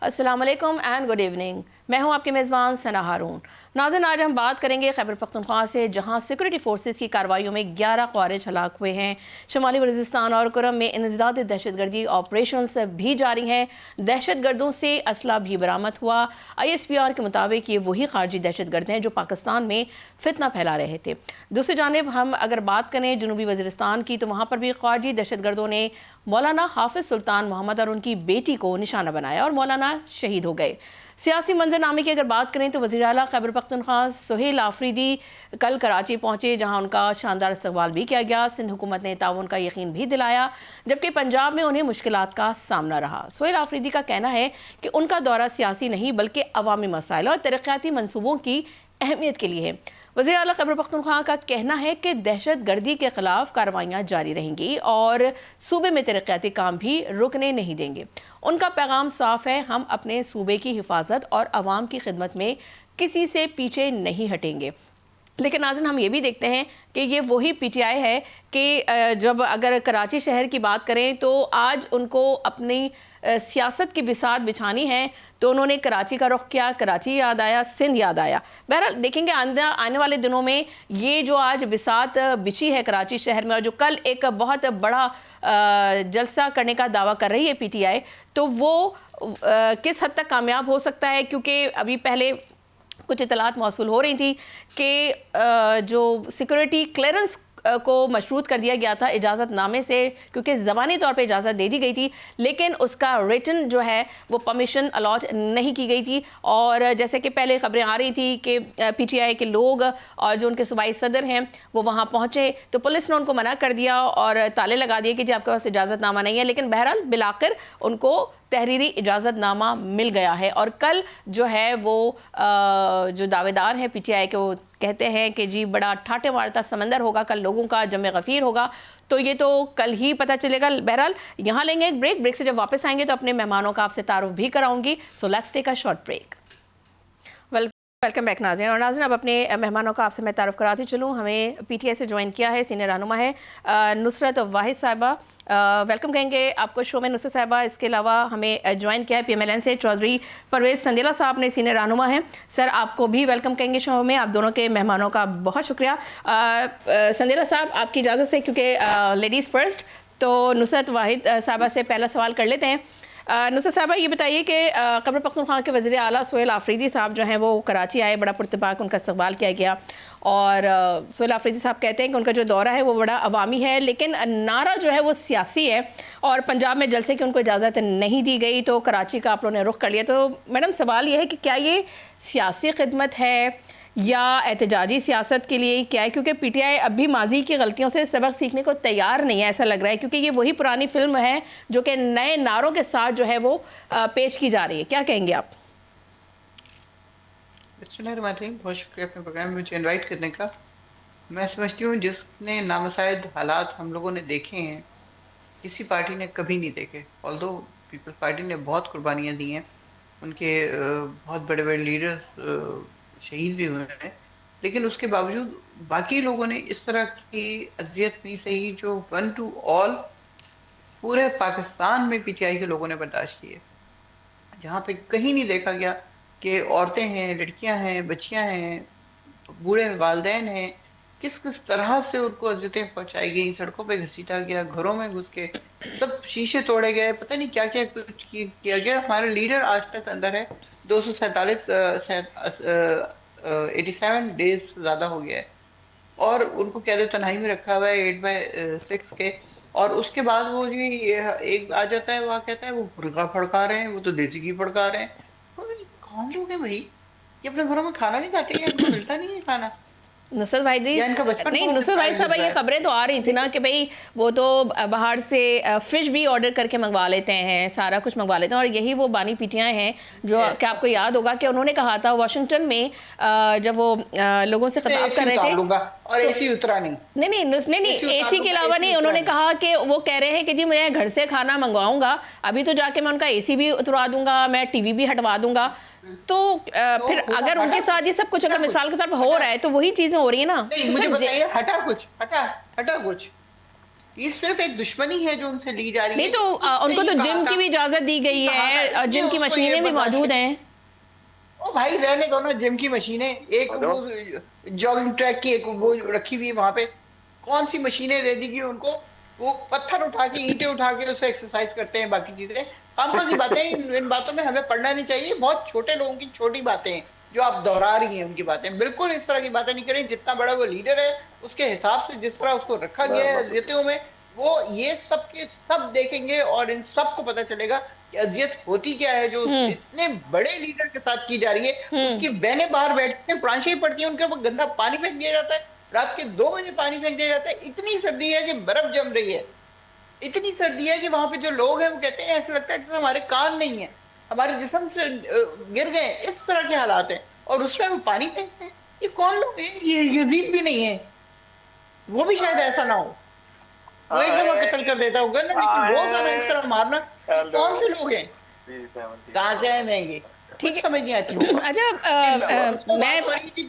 अस्सलाम वालेकुम and good evening. मैं हूं आपके मेज़बान सना हारून। नाज़रीन, आज हम बात करेंगे खैबर पख्तूनख्वा से, जहां सिक्योरिटी फोर्सेस की कार्रवाइयों में 11 ख़वारिज हलाक हुए हैं। शुमाली वज़ीरिस्तान और कुरम में इंसदाद दहशतगर्दी ऑपरेशंस भी जारी हैं। दहशतगर्दों से असला भी बरामद हुआ। ISPR के मुताबिक ये वही खारजी दहशतगर्द हैं जो पाकिस्तान में फितना फैला रहे थे। दूसरी जानिब हम अगर बात करें जनूबी वज़ीरिस्तान की, तो वहाँ पर भी खारजी दहशतगर्दों ने मौलाना हाफिज़ सुल्तान मोहम्मद और उनकी बेटी को निशाना बनाया और मौलाना शहीद हो गए। सियासी मंजरनामे की अगर बात करें तो वज़ीर आला खैबर पख्तूनख्वा सुहेल आफरीदी कल कराची पहुंचे, जहां उनका शानदार इस्तकबाल भी किया गया। सिंध हुकूमत ने ताउन का यकीन भी दिलाया, जबकि पंजाब में उन्हें मुश्किलात का सामना रहा। सुहेल आफरीदी का कहना है कि उनका दौरा सियासी नहीं बल्कि अवामी मसाइल और तरक्याती मनसूबों की अहमियत के लिए है। वज़ीर आला खैबर पख्तूनख्वा का कहना है कि दहशत गर्दी के खिलाफ कार्रवाइयाँ जारी रहेंगी और सूबे में तरक्याती काम भी रुकने नहीं देंगे। उनका पैगाम साफ है, हम अपने सूबे की हिफाजत और आवाम की खिदमत में किसी से पीछे नहीं हटेंगे। लेकिन नाज़रीन, हम ये भी देखते हैं कि ये वही PTI है कि जब अगर कराची शहर की बात करें तो आज उनको अपनी सियासत की बिसात बिछानी है, तो उन्होंने कराची का रुख किया। कराची याद आया, सिंध याद आया। बहरहाल देखेंगे आने वाले दिनों में ये जो आज बिसात बिछी है कराची शहर में और जो कल एक बहुत बड़ा जलसा करने का दावा कर रही है PTI, तो वो किस हद तक कामयाब हो सकता है, क्योंकि अभी पहले कुछ इतलात मौसूल हो रही थी कि जो सिक्योरिटी क्लियरेंस को मशरूत कर दिया गया था इजाज़तनामे से, क्योंकि ज़बानी तौर पे इजाज़त दे दी गई थी, लेकिन उसका रिटन जो है वो परमिशन अलॉट नहीं की गई थी। और जैसे कि पहले ख़बरें आ रही थी कि PTI के लोग और जो उनके सूबाई सदर हैं वो वहाँ पहुँचे, तो पुलिस ने उनको मना कर दिया और ताले लगा दिए कि जी आपके पास इजाज़तनामा नहीं है। लेकिन बहरहाल बिलाकर उनको तहरीरी इजाज़तनामा मिल गया है। और कल जो है वो जो दावेदार हैं PTI के, वो कहते हैं कि जी बड़ा ठाटे मारता समंदर होगा, कल लोगों का जमे गफ़ीर होगा। तो ये तो कल ही पता चलेगा। बहरहाल यहाँ लेंगे एक ब्रेक से जब वापस आएंगे तो अपने मेहमानों का आपसे तारुफ भी कराऊंगी। So let's take a short break. Welcome back नाज़रीन। और नाज़रीन, अब अपने मेहमानों का आपसे मैं तारुफ कराती चलूँ। हमें PTI से ज्वाइन किया है सीनियर रहनुमा है नुसरत वाहिद साहिबा। वेलकम कहेंगे आपको शो में नुसरत साहिबा। इसके अलावा हमें ज्वाइन किया है PMLN से चौधरी परवेज़ संदेला साहब ने, सीनियर रहनुमा हैं। सर, आपको भी वेलकम कहेंगे शो में। आप दोनों के मेहमानों का बहुत शुक्रिया। संदेला साहब, आपकी इजाज़त से, क्योंकि लेडीज़ फ़र्स्ट, तो नुसरत वाहिद साहिबा से पहला सवाल कर लेते हैं। नुसरत साहबा, ये बताइए कि खैबर पख्तूनख्वा के वज़ीर आला सुहेल आफरीदी साहब जो हैं वो कराची आए, बड़ा पुरतबाक उनका इस्तकबाल किया गया। और सुहेल आफरीदी साहब कहते हैं कि उनका जो दौरा है वो बड़ा अवामी है, लेकिन नारा जो है वो सियासी है और पंजाब में जलसे की उनको इजाज़त नहीं दी गई, तो कराची का आप लोगों ने रुख कर लिया। तो मैडम, सवाल ये है कि क्या ये सियासी खिदमत है या एहतजाजी सियासत के लिए क्या है? क्योंकि PTI अभी माजी की गलतियों से सबक सीखने को तैयार नहीं है, ऐसा लग रहा है, क्योंकि ये वही पुरानी फिल्म है जो कि नए नारों के साथ जो है वो पेश की जा रही है। क्या कहेंगे आप? बहुत शुक्रिया अपने प्रोग्राम में मुझे इनवाइट करने का। मैं समझती हूँ जिसने नामसाइद हालात हम लोगों ने देखे हैं, किसी पार्टी ने कभी नहीं देखे। ऑल्दो पीपल्स पार्टी ने बहुत कुर्बानियाँ दी हैं, उनके बहुत बड़े बड़े लीडर्स शहीद भी हुए हैं, लेकिन उसके बावजूद बाकी लोगों ने इस तरह की अजियत नहीं सही जो 1 to all पूरे पाकिस्तान में PTI के लोगों ने बर्दाश्त की है। जहाँ पे कहीं नहीं देखा गया कि औरतें हैं, लड़कियां हैं, बच्चियां हैं, बूढ़े वालिदैन हैं, किस किस तरह से उनको अजियतें पहुंचाई गई, सड़कों पे घसीटा गया, घरों में घुस के सब शीशे तोड़े गए, पता नहीं क्या क्या कुछ किया गया। हमारे लीडर आज तक अंदर है, 247 87 डेज ज्यादा हो गया है, और उनको कैद तन्हाई में रखा हुआ है 8/6 के। और उसके बाद वो जी एक आ जाता है, वहाँ कहता है वो मुर्गा फड़का रहे हैं, वो तो देसी घी फड़का रहे हैं। कौन लोग हैं भाई? ये अपने घरों में खाना नहीं खाते, या इनको मिलता नहीं है खाना? नुसरत भाई दी या इनका बचपन नहीं, कौन नुसरत भाई साहब, ये खबरें तो आ रही थी ना कि भाई वो तो बाहर से फ़िश भी ऑर्डर करके मंगवा लेते हैं, सारा कुछ मंगवा लेते हैं। और यही वो बानी PTI हैं जो कि आपको याद होगा कि उन्होंने कहा था वाशिंगटन में जब वो लोगों से खिताब कर रहे थे, और तो AC उतरा नहीं AC के अलावा नहीं, उन्होंने कहा कि वो कह रहे हैं कि जी मैं घर से खाना मंगवाऊंगा, अभी तो जाके मैं उनका AC भी उतरवा दूंगा, मैं TV भी हटवा दूंगा। तो फिर अगर उनके साथ ये सब कुछ अगर मिसाल के तौर पर हो रहा है तो वही चीजें हो रही है ना। नहीं, मुझे बताइए, हटा कुछ। ये सिर्फ एक दुश्मनी है जो उनसे ली जा रही नहीं है। तो उनको तो जिम की भी इजाजत दी गई है, जिम की मशीनें भी मौजूद हैं। ओ भाई रहने दो ना जिम की मशीनें, एक वो जॉगिंग ट्रैक की एक वो रखी हुई है वहां पे, कौन सी मशीनें दे दी उनको? वो पत्थर उठा के ईंटें उठा के उससे एक्सरसाइज करते हैं, बाकी चीजें खामखा की बातें। इन बातों में हमें पढ़ना नहीं चाहिए, बहुत छोटे लोगों की छोटी बातें हैं जो आप दोहरा रही हैं। उनकी बातें बिल्कुल इस तरह की बातें नहीं करें। जितना बड़ा वो लीडर है उसके हिसाब से जिस तरह उसको रखा गया है अजियतों में, वो ये सब के सब देखेंगे और इन सबको पता चलेगा कि अजियत होती क्या है जो इतने बड़े लीडर के साथ की जा रही है। उसकी बहनें बाहर बैठ के कुरान शरीफ पढ़ती है, उनके ऊपर गंदा पानी फेंक दिया जाता है, रात के 2 बजे पानी फेंक दिया जाता है। इतनी सर्दी है कि बर्फ जम रही है, इतनी सर्दी है कि वहां पे जो लोग हैं वो कहते हैं ऐसा लगता है जैसे हमारे कान नहीं है, हमारे जिस्म से गिर गए, इस तरह के हालात हैं। और उसमें वो पानी फेंकते हैं। ये कौन लोग हैं? ये यजीद भी नहीं है, वो भी शायद ऐसा ना हो, वो एक दफा कत्ल कर देता होगा ना, लेकिन रोजाना इस तरह मारना, ये कौन से लोग हैं? कहाँ से आए महंगे? ठीक कुछ समझ नहीं आती। है। अच्छा मैं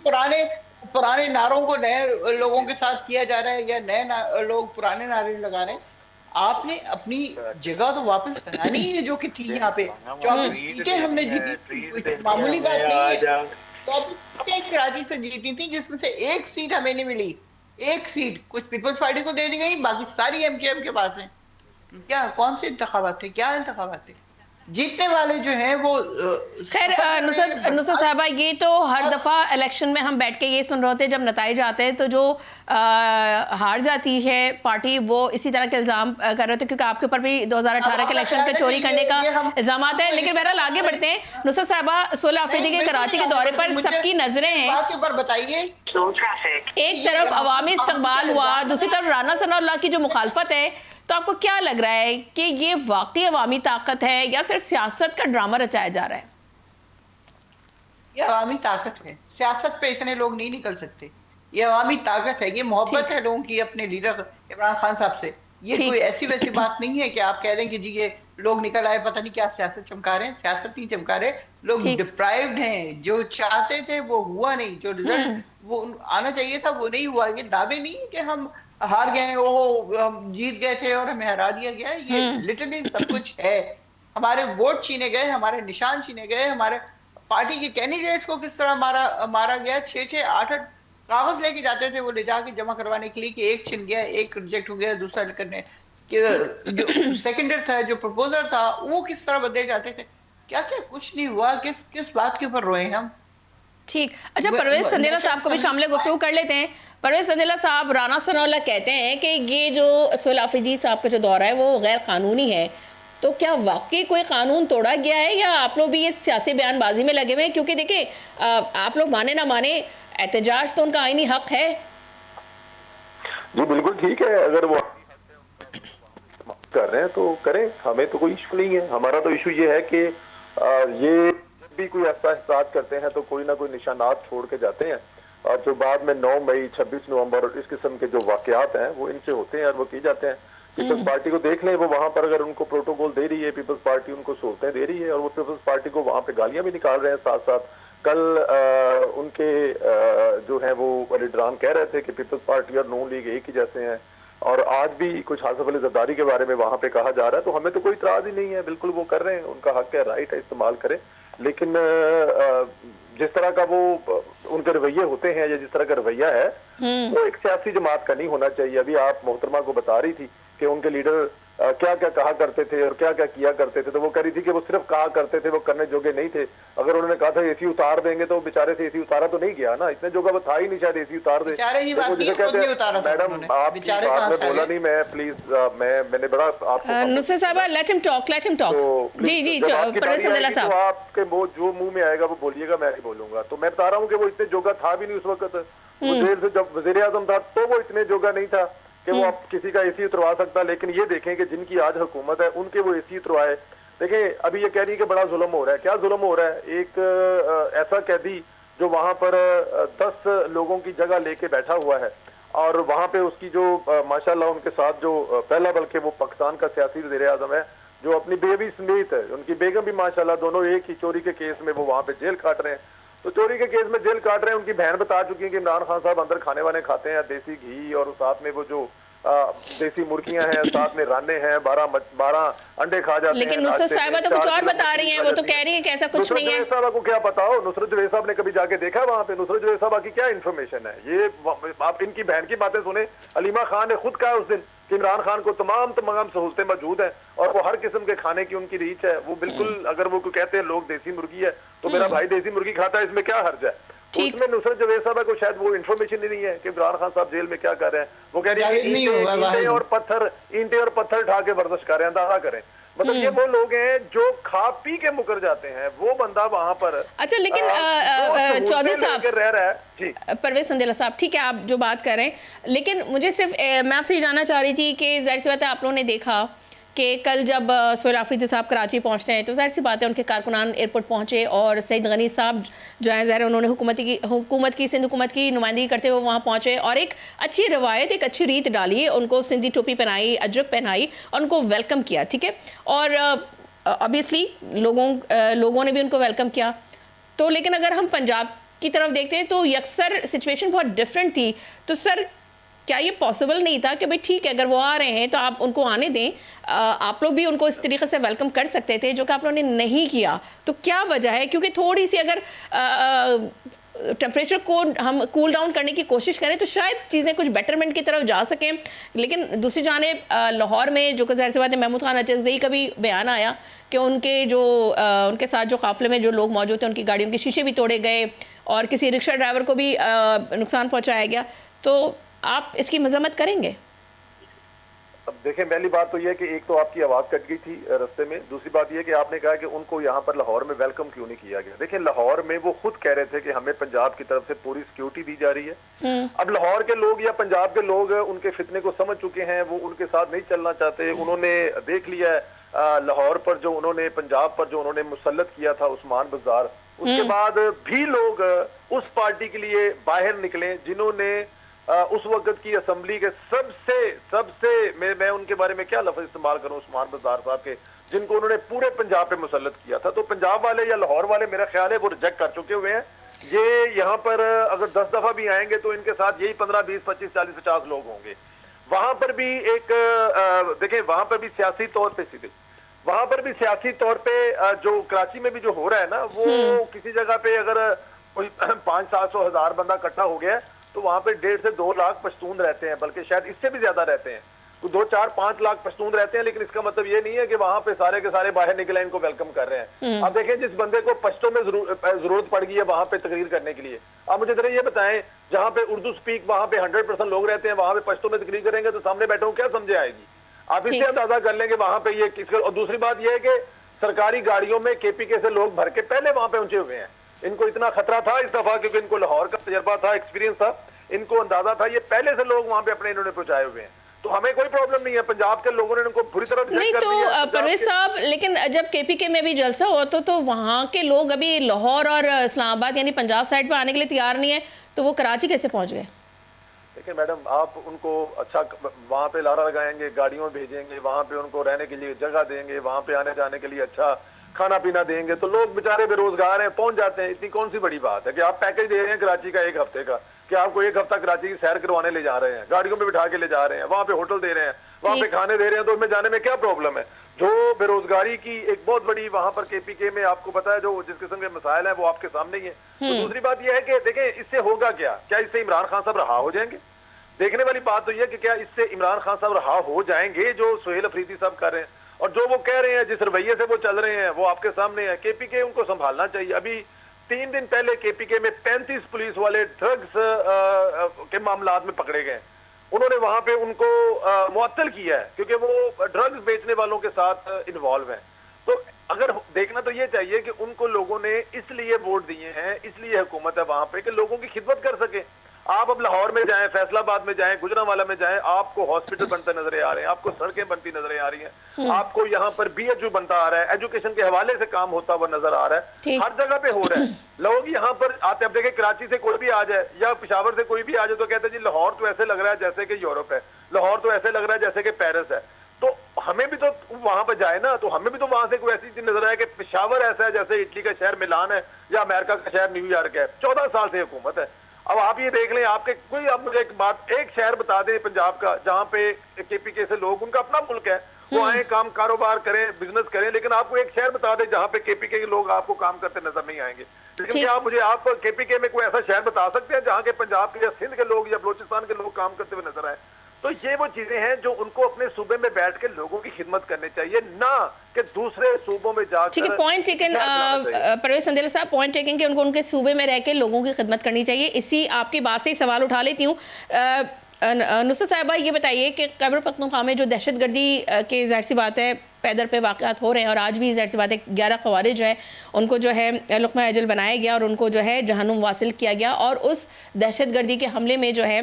पुराने पुराने नारों को नए लोगों के साथ किया जा रहा है या नए लोग पुराने नारे लगा रहे हैं। आपने अपनी जगह तो वापस बनानी है जो कि थी। यहाँ पे 24 सीटें हमने जीती थी, मामूली बात नहीं है। 24 सीटें कराची से जीती थी, जिसमें से एक सीट हमें नहीं मिली। एक सीट कुछ पीपल्स पार्टी को दे दी गई, बाकी सारी एमकेएम के पास है। क्या कौन से इंतखाबात थे? क्या इंतखाबात थे? जीतने वाले जो हैं वो खैर नुसरत साहबा, ये तो हर दफ़ा इलेक्शन में हम बैठ के ये सुन रहे होते हैं, जब नताइज आते हैं तो जो हार जाती है पार्टी वो इसी तरह के इल्ज़ाम कर रहे थे, क्योंकि आपके ऊपर भी 2018 के इलेक्शन के चोरी करने का इल्ज़ाम आता है। लेकिन बहरहाल आगे बढ़ते हैं। नुसरत साहबा, सोलह अफरीदी के कराची के दौरे पर सबकी नजरें हैं। बताइए, एक तरफ अवामी इस्तकबाल हुआ, दूसरी तरफ राना सनाउल्लाह की जो मुखालफत है, तो आपको क्या लग रहा है कि ये वाकई अवामी ताकत है या सिर्फ सियासत का ड्रामा रचाया जा रहा है? ये अवामी ताकत है, सियासत पे इतने लोग नहीं निकल सकते। ये अवामी ताकत है, ये मोहब्बत है लोगों की अपने लीडर इमरान खान साहब से। ये कोई ऐसी वैसी बात नहीं है कि आप कह दें कि जी ये लोग निकल आए पता नहीं क्या सियासत चमका रहे हैं। सियासत नहीं चमका रहे, लोग डिप्राइव्ड हैं। जो चाहते थे वो हुआ नहीं, जो रिजल्ट वो आना चाहिए था वो नहीं हुआ। ये दावे नहीं कि हम हार गए, वो हम जीत गए थे और हमें हरा दिया गया। ये लिटरली सब कुछ है। हमारे वोट छीने गए, हमारे निशान छीने गए, हमारे पार्टी के कैंडिडेट्स को किस तरह मारा गया। 6-6 8-8 कागज लेके जाते थे वो ले जाके जमा करवाने के लिए कि एक छिन गया, एक रिजेक्ट हो गया, दूसरा करने जो सेकेंडर था, जो प्रपोजर था, वो किस तरह बदले जाते थे। क्या क्या कुछ नहीं हुआ। किस किस बात के ऊपर रोए हम? ठीक। अच्छा, परवेज संदेला साहब को भी शामिल गुफ्तगू कर लेते हैं। परवेज संदेला साहब, राना सनाउल्लाह कहते हैं कि ये जो सोलह अफरीदी साहब का जो दौरा है वो गैर कानूनी है, तो क्या वाकई कोई कानून तोड़ा गया है या आप लोग भी ये सियासी बयानबाजी में लगे हुए हैं? क्योंकि देखिए, आप लोग माने ना माने, एहतजाज तो उनका आईनी हक है। जी बिल्कुल ठीक है, अगर वो कर रहे हैं तो करें, हमें तो कोई इशू नहीं है। हमारा तो इशू ये है कि ये भी कोई ऐसा एहसास करते हैं तो कोई ना कोई निशानात छोड़ के जाते हैं, और जो बाद में 9 मई 26 नवंबर और इस किस्म के जो वाकयात हैं वो इनसे होते हैं और वो की जाते हैं। पीपल्स पार्टी को देख लें, वो वहां पर अगर उनको प्रोटोकॉल दे रही है, पीपल्स पार्टी उनको सहूलतें दे रही है, और वो पीपल्स पार्टी को वहां पे गालियां भी निकाल रहे हैं। साथ साथ कल उनके जो है वो लीडरान कह रहे थे कि पीपल्स पार्टी और नून लीग एक ही जैसे हैं, और आज भी कुछ आसिफ अली जरदारी के बारे में वहां पे कहा जा रहा है। तो हमें तो कोई इतराज ही नहीं है, बिल्कुल वो कर रहे हैं, उनका हक है, राइट है, इस्तेमाल करें। लेकिन जिस तरह का वो उनके रवैये होते हैं या जिस तरह का रवैया है वो एक सियासी जमात का नहीं होना चाहिए। अभी आप मोहतरमा को बता रही थी कि उनके लीडर क्या क्या कहा करते थे और क्या क्या किया करते थे, तो वो कह रही थी कि वो सिर्फ कहा करते थे, वो करने जोगे नहीं थे। अगर उन्होंने कहा था एसी उतार देंगे तो बेचारे से एसी उतारा तो नहीं गया ना, इतने जोगा वो था ही नहीं शायद एसी उतार दे। मैडम आप बात में बोला नहीं, मैं प्लीज मैंने बड़ा आपको नुसरत साहब, लेट हिम टॉक। जी जी परवेज संदेला साहब, आपके वो जो मुंह में आएगा वो बोलिएगा, मैं नहीं बोलूंगा। तो मैं बता रहा हूँ कि वो इतने जोगा था भी नहीं उस वक्त। वो जेल से जब वजीर आजम था तो वो इतने जोगा नहीं था कि वो आप किसी का एसी उतरवा सकता। लेकिन ये देखें कि जिनकी आज हुकूमत है उनके वो एसी उतरवाए। देखें अभी ये कह रही है कि बड़ा जुल्म हो रहा है। क्या जुल्म हो रहा है? एक ऐसा कैदी जो वहां पर 10 लोगों की जगह लेके बैठा हुआ है, और वहां पे उसकी जो माशाल्लाह उनके साथ जो पहला बल्कि वो पाकिस्तान का सियासी वज़ीर आज़म है, जो अपनी बेबी समेत है, उनकी बेगम भी माशाल्लाह, दोनों एक ही चोरी के केस में वो वहां पे जेल काट रहे हैं। तो चोरी के केस में जेल काट रहे हैं। उनकी बहन बता चुकी है कि इमरान खान साहब अंदर खाने वाने खाते हैं, देसी घी और साथ में वो जो देसी मुर्गियां हैं, साथ में राने हैं, 12 अंडे खा जाते हैं। लेकिन नुसरत साहिबा तो कुछ और बता रही हैं, वो तो कह रही हैं कि ऐसा कुछ नहीं है। नुसरत साहबा को क्या पता हो? नुसरत जवेद साहब ने कभी जाके देखा वहां पे? नुसरत जवेद साहबा की क्या इन्फॉर्मेशन है? ये आप इनकी बहन की बातें सुने। अलीमा खान ने खुद कहा उस दिन कि इमरान खान को तमाम सहूलतें मौजूद हैं और वो हर किस्म के खाने की उनकी रीच है। वो बिल्कुल, अगर वो कहते हैं लोग देसी मुर्गी है तो मेरा भाई देसी मुर्गी खाता है, इसमें क्या हर्ज है? उसमें नुसरत जवेद साहब को शायद वो इन्फॉर्मेशन ही नहीं है कि इमरान खान साहब जेल में क्या कर रहे हैं। वो कह रहे हैं ईंटें और पत्थर उठा के वर्जिश कर रहे हैं, अंदाजा करें। मतलब ये वो लोग हैं जो खा पी के मुकर जाते हैं। वो बंदा वहां पर अच्छा, लेकिन चौधरी साहब रह रहा है जी, परवेज संदेला साहब, ठीक है आप जो बात कर रहे हैं, लेकिन मुझे सिर्फ मैं आपसे ये जानना चाह रही थी कि जाहिर सी बात है आप लोगों ने देखा कि कल जब सोहेल आफरीदी साहब कराची पहुंचते हैं तो जाहिर सी बात है उनके कारकुनान एयरपोर्ट पहुंचे और सईद गनी साहब जो है ज़ाहिर उन्होंने सिंध हुकूमत की नुमाइंदगी करते हुए वहाँ पहुंचे और एक अच्छी रवायत, एक अच्छी रीत डाली, उनको सिंधी टोपी पहनाई, अजरक पहनाई और उनको वेलकम किया, ठीक है। और ऑब्वियसली लोगों ने भी उनको वेलकम किया। तो लेकिन अगर हम पंजाब की तरफ देखते हैं तो यकसर सिचुएशन बहुत डिफरेंट थी। तो सर क्या ये पॉसिबल नहीं था कि भाई ठीक है अगर वो आ रहे हैं तो आप उनको आने दें, आप लोग भी उनको इस तरीके से वेलकम कर सकते थे, जो कि आप लोगों ने नहीं किया? तो क्या वजह है? क्योंकि थोड़ी सी अगर टेम्परेचर को हम कूल डाउन करने की कोशिश करें तो शायद चीज़ें कुछ बेटरमेंट की तरफ जा सकें। लेकिन दूसरी जानिब लाहौर में जो कि ज़ाहिर सी बात है महमूद खान अचकज़ई का भी बयान आया कि उनके साथ जो काफ़िले में जो लोग मौजूद थे उनकी गाड़ियों के शीशे भी तोड़े गए और किसी रिक्शा ड्राइवर को भी नुकसान पहुँचाया गया। तो आप इसकी मजम्मत करेंगे? अब देखें, पहली बात तो यह कि एक तो आपकी आवाज कट गई थी रास्ते में, दूसरी बात यह कि आपने कहा कि उनको यहाँ पर लाहौर में वेलकम क्यों नहीं किया गया। देखें, लाहौर में वो खुद कह रहे थे कि हमें पंजाब की तरफ से पूरी सिक्योरिटी दी जा रही है। अब लाहौर के लोग या पंजाब के लोग उनके फितने को समझ चुके हैं, वो उनके साथ नहीं चलना चाहते। उन्होंने देख लिया है लाहौर पर जो उन्होंने, पंजाब पर जो उन्होंने मुसल्लत किया था उस्मान बाजार, उसके बाद भी लोग उस पार्टी के लिए बाहर निकले जिन्होंने उस वक्त की असेंबली के सबसे मैं उनके बारे में क्या लफ्ज इस्तेमाल करूं, उस्मान बाजार साहब के, जिनको उन्होंने पूरे पंजाब पे मुसल्लत किया था। तो पंजाब वाले या लाहौर वाले मेरा ख्याल है वो रिजेक्ट कर चुके हुए हैं। ये यहाँ पर अगर 10 दफा भी आएंगे तो इनके साथ यही 15, 20, 25, 40, 50 लोग होंगे। वहां पर भी एक देखें, वहां पर भी सियासी तौर पे जो कराची में भी जो हो रहा है ना, वो किसी जगह पे अगर कोई 500-700 हज़ार बंदा इकट्ठा हो गया तो वहां पे 1.5 से 2 लाख पश्तून रहते हैं, बल्कि शायद इससे भी ज्यादा रहते हैं। तो 2, 4, 5 लाख पश्तून रहते हैं। लेकिन इसका मतलब ये नहीं है कि वहां पे सारे के सारे बाहर निकले इनको वेलकम कर रहे हैं। अब देखें, जिस बंदे को पश्तो में जरूरत पड़ गई है वहां पे तकरीर करने के लिए, आप मुझे जरा ये बताएं, जहां पे उर्दू स्पीक वहां पे 100% लोग रहते हैं, वहां पे पश्तो में तकरीर करेंगे तो सामने बैठे क्या समझे आएगी? आप इससे अंदाजा कर लेंगे वहां पे ये किस। और दूसरी बात यह है कि सरकारी गाड़ियों में केपीके से लोग भर के पहले वहां पे पहुंचे हुए हैं। इनको इतना खतरा था इस दफा क्योंकि इनको लाहौर का तजर्बा था, एक्सपीरियंस था, इनको अंदाजा था, ये पहले से लोग वहां पे अपने इन्होंने पहुंचाए हुए हैं। तो हमें कोई प्रॉब्लम नहीं है, पंजाब के लोगों ने इनको बुरी तरह नहीं तो परवेज साहब, लेकिन जब केपीके में भी जलसा हो तो वहां के लोग अभी लाहौर और इस्लामाबाद यानी पंजाब साइड पे आने के लिए तैयार नहीं है, तो वो कराची कैसे पहुंच गए? देखिए मैडम, आप उनको अच्छा वहां पे लारा लगाएंगे, गाड़ियों भेजेंगे, वहां पे उनको रहने के लिए जगह देंगे, वहां पे आने जाने के लिए अच्छा खाना पीना देंगे, तो लोग बेचारे बेरोजगार हैं, पहुंच जाते हैं। इतनी कौन सी बड़ी बात है कि आप पैकेज दे रहे हैं कराची का 1 हफ्ते का, कि आपको 1 हफ्ता कराची की सैर करवाने ले जा रहे हैं, गाड़ियों में बिठा के ले जा रहे हैं, वहां पे होटल दे रहे हैं, वहां पे खाने दे रहे हैं, तो उसमें जाने में क्या प्रॉब्लम है? जो बेरोजगारी की एक बहुत बड़ी वहां पर केपीके में आपको पता है जो जिस किस्म के मसाइल हैं वो आपके सामने ही है। तो दूसरी बात यह है कि देखें, इससे होगा क्या इससे इमरान खान साहब रहा हो जाएंगे? देखने वाली बात तो यह कि क्या इससे इमरान खान साहब रहा हो जाएंगे जो सोहेल अफरीदी साहब कर रहे हैं, और जो वो कह रहे हैं, जिस रवैये से वो चल रहे हैं, वो आपके सामने है। केपीके उनको संभालना चाहिए। अभी 3 दिन पहले केपीके में 35 पुलिस वाले ड्रग्स के मामलात में पकड़े गए। उन्होंने वहां पे उनको मुअत्तल किया है क्योंकि वो ड्रग्स बेचने वालों के साथ इन्वॉल्व हैं। तो अगर देखना तो ये चाहिए कि उनको लोगों ने इसलिए वोट दिए हैं, इसलिए हुकूमत है वहां पे कि लोगों की खिदमत कर सके। आप अब लाहौर में जाएं, फैसलाबाद में जाएं, गुजरांवाला में जाएं, आपको हॉस्पिटल बनते नजर आ रहे हैं, आपको सड़कें बनती नजर आ रही हैं, आपको यहाँ पर बीएचयू बनता आ रहा है, एजुकेशन के हवाले से काम होता हुआ नजर आ रहा है, हर जगह पे हो रहा है। लोग यहाँ पर आते, अब देखें कराची से कोई भी आ जाए या पेशावर से कोई भी आ जाए तो कहते हैं जी लाहौर तो ऐसे लग रहा है जैसे कि यूरोप है, लाहौर तो ऐसे लग रहा है जैसे कि पेरिस है। तो हमें भी तो वहां पर जाए ना, तो हमें भी तो वहां से कोई ऐसी चीज नजर आए कि पेशावर ऐसा है जैसे इटली का शहर मिलान है या अमेरिका का शहर न्यूयॉर्क है। 14 साल से हुकूमत है। अब आप ये देख लें, आपके कोई, आप मुझे एक शहर बता दें पंजाब का जहां पे केपीके से लोग, उनका अपना मुल्क है, वो आए काम कारोबार करें, बिजनेस करें, लेकिन आपको एक शहर बता दें जहां पे केपीके के लोग आपको काम करते नजर नहीं आएंगे। लेकिन क्या आप केपीके में कोई ऐसा शहर बता सकते हैं जहां के पंजाब के या सिंध के लोग या बलोचिस्तान के लोग काम करते हुए नजर आए? तो ये वो चीजें हैं जो उनको अपने सूबे में बैठ के लोगों की खिदमत करनी चाहिए, ना कि दूसरे सूबों में जाकर। ठीक है, पॉइंट टेकन परवेज संदेला साहब, पॉइंट टेकन कि उनको उनके सूबे में रह के लोगों की खिदमत करनी चाहिए। इसी आपकी बात से सवाल उठा लेती हूँ। नुसरत साहिबा, ये बताइए कि खैबर पख्तूनख्वा में जो दहशतगर्दी के ज़ाहिर सी बात है पैदर पे वाक़यात हो रहे हैं, और आज भी ज़ाहिर सी बात है 11 ख़वारिज है उनको जो है लुक़मा अजल बनाया गया और उनको जो है जहन्नुम वासिल किया गया, और उस दहशतगर्दी के हमले में जो है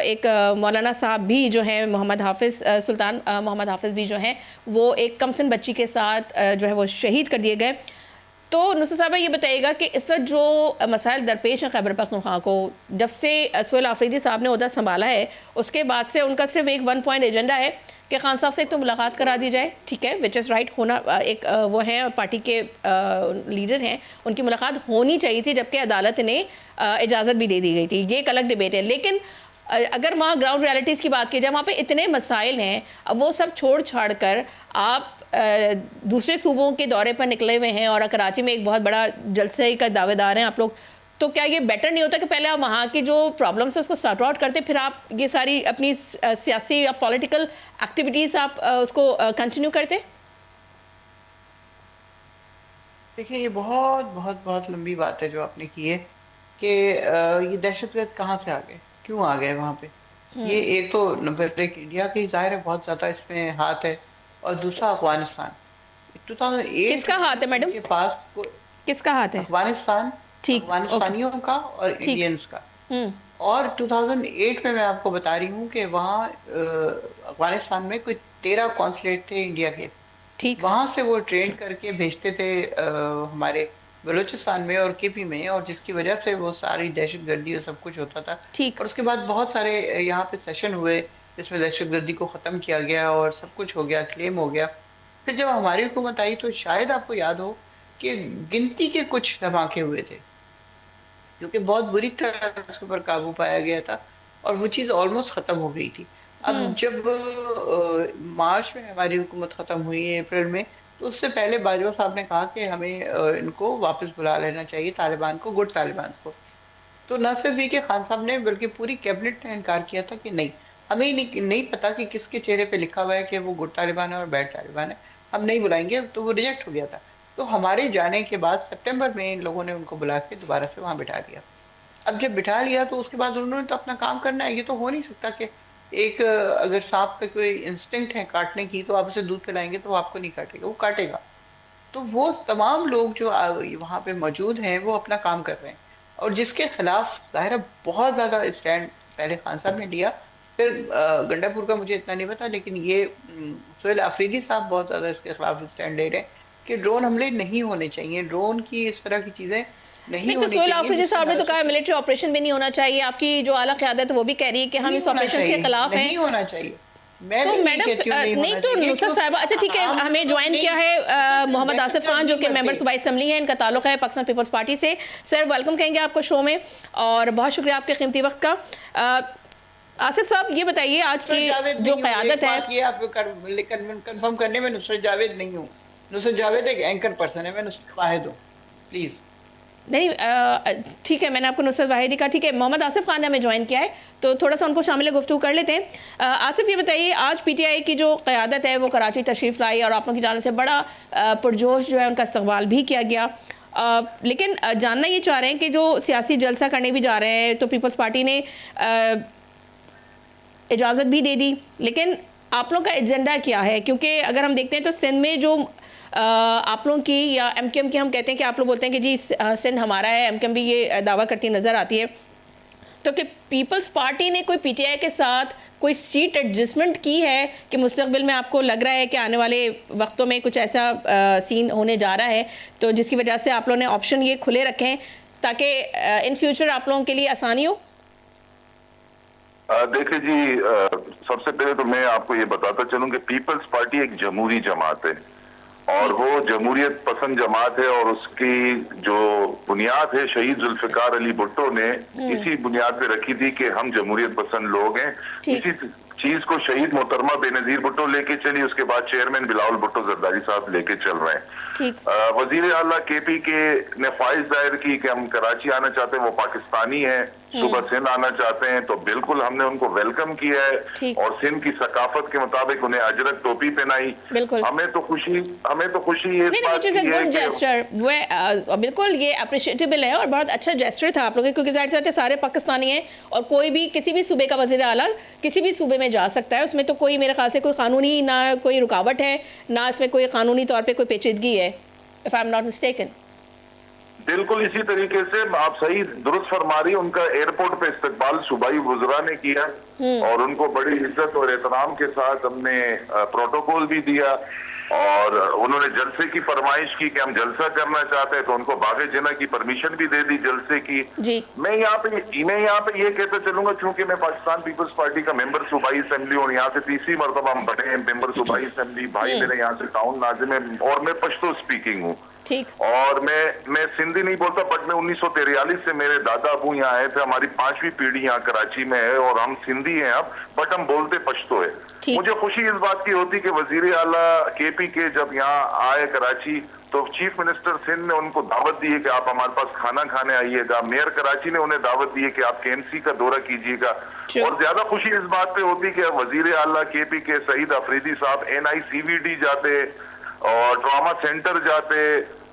एक मौलाना साहब भी जो है मोहम्मद हाफिज़, सुल्तान मोहम्मद हाफिज़ भी जो हैं वो एक कमसिन बच्ची के साथ जो है वो शहीद कर दिए गए। तो नुसरत साहबा, ये बताइएगा कि इस वक्त जो मसाइल दरपेश हैं खैबर पख्तूनख्वा को, जब से सोहेल आफरीदी साहब ने ओहदा संभाला है उसके बाद से उनका सिर्फ एक 1 पॉइंट एजेंडा है कि खान साहब से एक तो मुलाकात करा दी जाए, ठीक है, विच इज़ राइट, होना एक वो हैं पार्टी के लीडर हैं, उनकी मुलाकात होनी चाहिए थी, जबकि अदालत ने इजाज़त भी दे दी गई थी, ये एक अलग डिबेट है। लेकिन अगर वहाँ ग्राउंड रियलिटीज़ की बात की जाए, वहाँ पे इतने मसाइल हैं, अब वो सब छोड़ छाड़ कर आप दूसरे सूबों के दौरे पर निकले हुए हैं और कराची में एक बहुत बड़ा जलसे का दावेदार हैं आप लोग, तो क्या ये बेटर नहीं होता कि पहले आप वहाँ की जो प्रॉब्लम्स है उसको सॉर्ट आउट करते, फिर आप ये सारी अपनी सियासी या पॉलिटिकल एक्टिविटीज़ आप उसको कंटिन्यू करते? देखिए, ये बहुत बहुत बहुत लंबी बात है जो आपने की है कि ये दहशतगर्द कहाँ से आ गए, क्यों आ गए वहाँ पे। ये एक तो नंबर एक इंडिया की ज़ाहिर है बहुत ज़्यादा इसमें हाथ है, और दूसरा अफगानिस्तान 2008 किसका हाथ है मैडम? के पास किसका हाथ है? अफगानिस्तान, ठीक, अफगानिस्तानियों का और इंडियंस का। और 2008 में मैं आपको बता रही हूँ कि वहाँ अफगानिस्तान में कोई 13 कॉन्सुलेट थे इंडिया के, ठीक, वहां से वो ट्रेन करके भेजते थे हमारे बलूचिस्तान में और केपी में, और जिसकी वजह से वो सारी दहशतगर्दी और सब कुछ होता था। ठीक, और उसके बाद बहुत सारे यहाँ पे सेशन हुए जिसमें दहशतगर्दी को ख़त्म किया गया और सब कुछ हो गया, क्लेम हो गया। फिर जब हमारी हुकूमत आई तो शायद आपको याद हो कि गिनती के कुछ धमाके हुए थे, क्योंकि बहुत बुरी तरह उसके ऊपर काबू पाया गया था और वो चीज़ ऑलमोस्ट ख़त्म हो गई थी। अब जब मार्च में हमारी हुकूमत ख़त्म हुई है, अप्रैल में, तो उससे पहले बाजवा साहब ने कहा कि हमें इनको वापस बुला लेना चाहिए, तालिबान को, गुड तालिबान को। तो न सिर्फ ये कि खान साहब ने बल्कि पूरी कैबिनेट ने इनकार किया था कि नहीं, हमें नहीं पता कि किसके चेहरे पे लिखा हुआ है कि वो गुड तालिबान है और बैड तालिबान है, हम नहीं बुलाएंगे। तो वो रिजेक्ट हो गया था। तो हमारे जाने के बाद सितंबर में इन लोगों ने उनको बुला के दोबारा से वहाँ बिठा दिया। अब जब बिठा लिया तो उसके बाद उन्होंने तो अपना काम करना है। ये तो हो नहीं सकता कि एक अगर सांप का कोई इंस्टिंक्ट है काटने की, तो आप उसे दूध पिलाएंगे तो वो आपको नहीं काटेगा, वो काटेगा। तो वो तमाम लोग जो वहाँ पे मौजूद हैं वो अपना काम कर रहे हैं, और जिसके खिलाफ ज़ाहिर है बहुत ज़्यादा स्टैंड पहले खान साहब ने लिया, फिर गंडापुर का मुझे इतना नहीं पता, लेकिन ये सोहेल आफरीदी साहब बहुत ज़्यादा इसके खिलाफ स्टैंड ले रहे हैं कि ड्रोन हमले नहीं होने चाहिए, ड्रोन की इस तरह की चीज़ें नहीं तो होनी सोहेल चाहिए। आफरीदी साहब ने तो कहा मिलिट्री ऑपरेशन भी नहीं होना चाहिए, आपकी जो आला क़यादत है वो भी कह रही है कि हम इस ऑपरेशन के खिलाफ हैं। नहीं होना चाहिए। मैं तो भी मैडम नहीं तो नुसरत साहिबा, अच्छा ठीक है, हमें ज्वाइन किया है मोहम्मद आसिफ खान जो कि मेंबर सूबाई असेंबली हैं, इनका ताल्लुक है पाकिस्तान पीपल्स पार्टी से। सर वेलकम कहेंगे आपको शो में, और बहुत शुक्रिया आपके कीमती वक्त का। आसिफ साहब, ये बताइए आज की जो क़यादत है, ये आपको कंफर्म करने में नुसरत जावेद नहीं हूँ, नुसरत जावेद एक एंकर पर्सन है, मैं नुसरत वाहिद हूँ, प्लीज़। नहीं ठीक है, मैंने आपको नुसरत वाहिदी का, ठीक है, मोहम्मद आसिफ खान ने हमें ज्वाइन किया है तो थोड़ा सा उनको शामिल गुफ्तगू कर लेते हैं। आसिफ, ये बताइए आज पीटीआई की जो क़यादत है वो कराची तशरीफ़ लाई और आप लोगों की जाने से बड़ा पुरजोश जो है उनका इस्तकबाल भी किया गया, लेकिन जानना ये चाह रहे हैं कि जो सियासी जलसा करने भी जा रहे हैं तो पीपल्स पार्टी ने इजाज़त भी दे दी, लेकिन आप लोग का एजेंडा क्या है? क्योंकि अगर हम देखते हैं तो सिंध में जो आप लोगों की या एमकेएम की, हम कहते हैं कि आप लोग बोलते हैं कि जी सिंध हमारा है, एमकेएम भी ये दावा करती नज़र आती है, तो कि पीपल्स पार्टी ने कोई पीटीआई के साथ कोई सीट एडजस्टमेंट की है कि मुस्तकबिल में आपको लग रहा है कि आने वाले वक्तों में कुछ ऐसा सीन होने जा रहा है तो जिसकी वजह से आप लोगों ने ऑप्शन ये खुले रखे हैं ताकि इन फ्यूचर आप लोगों के लिए आसानी हो? देखिए जी, सबसे पहले तो मैं आपको ये बताता चलूं कि पीपल्स पार्टी एक जमहूरी जमात है और वो जमहूरियत पसंद जमात है और उसकी जो बुनियाद है शहीद जुल्फिकार अली भुट्टो ने इसी बुनियाद पे रखी थी कि हम जमहूरियत पसंद लोग हैं। इसी चीज को शहीद मोहतरमा बेनजीर भुट्टो लेके चली, उसके बाद चेयरमैन बिलावल भुट्टो जरदारी साहब लेके चल रहे हैं। वजीर आला KP के ने ख्वाहिश जाहिर की कि हम कराची आना चाहते हैं, वो पाकिस्तानी है, सुबह सिंध आना चाहते हैं, तो बिल्कुल हमने उनको वेलकम किया है और सिंध की सकाफत के मुताबिक उन्हें अजरक टोपी पहनाई। हमें तो खुशी ये बिल्कुल ये अप्रिशिएटेबल है और बहुत अच्छा जेस्चर था आप लोगों, क्योंकि जाहिर सी सारे पाकिस्तानी हैं और कोई भी किसी भी सूबे का वजीर आला किसी भी सूबे में जा सकता है, उसमें तो कोई मेरे ख्याल से कोई कानूनी ना कोई रुकावट है ना इसमें कोई कानूनी तौर पे कोई पेचीदगी है, if I am not mistaken. बिल्कुल इसी तरीके से आप सही दुरुस्त फरमा रही, उनका एयरपोर्ट पे इस्तकबाल सूबाई वज़रा ने किया और उनको बड़ी इज्जत और एहतराम के साथ हमने प्रोटोकॉल भी दिया और उन्होंने जलसे की फरमाइश की कि हम जलसा करना चाहते हैं, तो उनको बागे जना की परमिशन भी दे दी जलसे की। मैं यहाँ पे ये कहते चलूंगा, क्योंकि मैं पाकिस्तान पीपल्स पार्टी का मेंबर सूबाई असेंबली हूँ, यहाँ से तीसरी मरतबा हम बने हैं मेंबर सूबाई असेंबली, भाई मेरे यहाँ से टाउन नाजिम है और मैं पश्तो स्पीकिंग हूँ और मैं सिंधी नहीं बोलता, बट मैं 1943 से मेरे दादा अबू यहाँ आए थे, हमारी 5वीं पीढ़ी यहाँ कराची में है और हम सिंधी हैं अब, बट हम बोलते पश्तो है। मुझे खुशी इस बात की होती कि वजीर आला KP के जब यहाँ आए कराची तो चीफ मिनिस्टर सिंध ने उनको दावत दी है कि आप हमारे पास खाना खाने आइएगा, मेयर कराची ने उन्हें दावत दी है कि आप KNC का दौरा कीजिएगा और ज्यादा खुशी इस बात पे होती कि वजीर आला KP के सईद अफरीदी साहब NICVD जाते और ट्रॉमा सेंटर जाते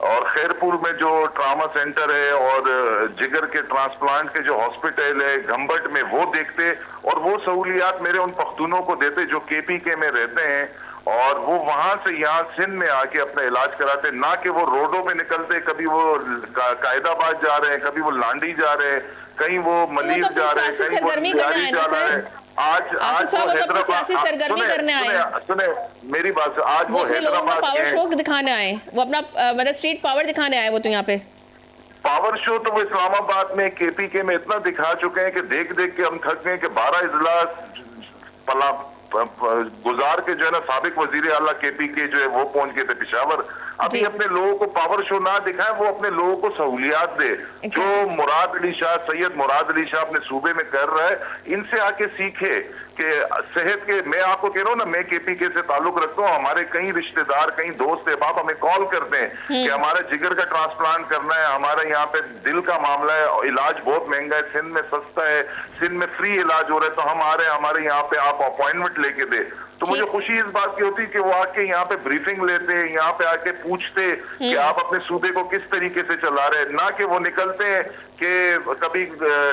और खैरपुर में जो ट्रॉमा सेंटर है और जिगर के ट्रांसप्लांट के जो हॉस्पिटल है घंबट में वो देखते और वो सहूलियात मेरे उन पख्तूनों को देते जो KP के में रहते हैं और वो वहां से यहाँ सिंध में आके अपना इलाज कराते, ना कि वो रोडों पे निकलते, कभी वो कायदाबाद जा रहे हैं, कभी वो लांडी जा रहे हैं, कहीं वो मलीर जा रहे हैं, कहीं वो बिहारी जा रहे हैं। आज सियासी सरगर्मी करने आए, सुने मेरी बात, आज वो हैदराबाद पावर शो दिखाने आए, वो अपना मतलब स्ट्रीट पावर दिखाने आए वो तो यहाँ पे पावर शो तो वो इस्लामाबाद में KP के में इतना दिखा चुके हैं कि देख देख के हम थक गए कि 12 इजलास गुजार के जो है ना साबिक वजीर आला KP के जो है वो पहुंच गए थे पेशावर। अभी अपने लोगों को पावर शो ना दिखाए, वो अपने लोगों को सहूलियात दे जो मुराद अली शाह सैयद मुराद अली शाह अपने सूबे में कर रहा है, इनसे आके सीखे कि सेहत के, मैं आपको कह रहा हूँ ना, मैं KP के से ताल्लुक रखता हूँ, हमारे कई रिश्तेदार कई दोस्त अहबाब हमें कॉल करते हैं कि हमारा जिगर का ट्रांसप्लांट करना है, हमारे यहाँ पे दिल का मामला है, इलाज बहुत महंगा है, सिंध में सस्ता है, सिंध में फ्री इलाज हो रहा है, तो हम आ रहे हैं, हमारे यहाँ पे आप अपॉइंटमेंट लेके दे। तो मुझे खुशी इस बात की होती कि वो आके यहाँ पे ब्रीफिंग लेते, यहाँ पे आके पूछते कि आप अपने सूबे को किस तरीके से चला रहे हैं, ना कि वो निकलते हैं कि कभी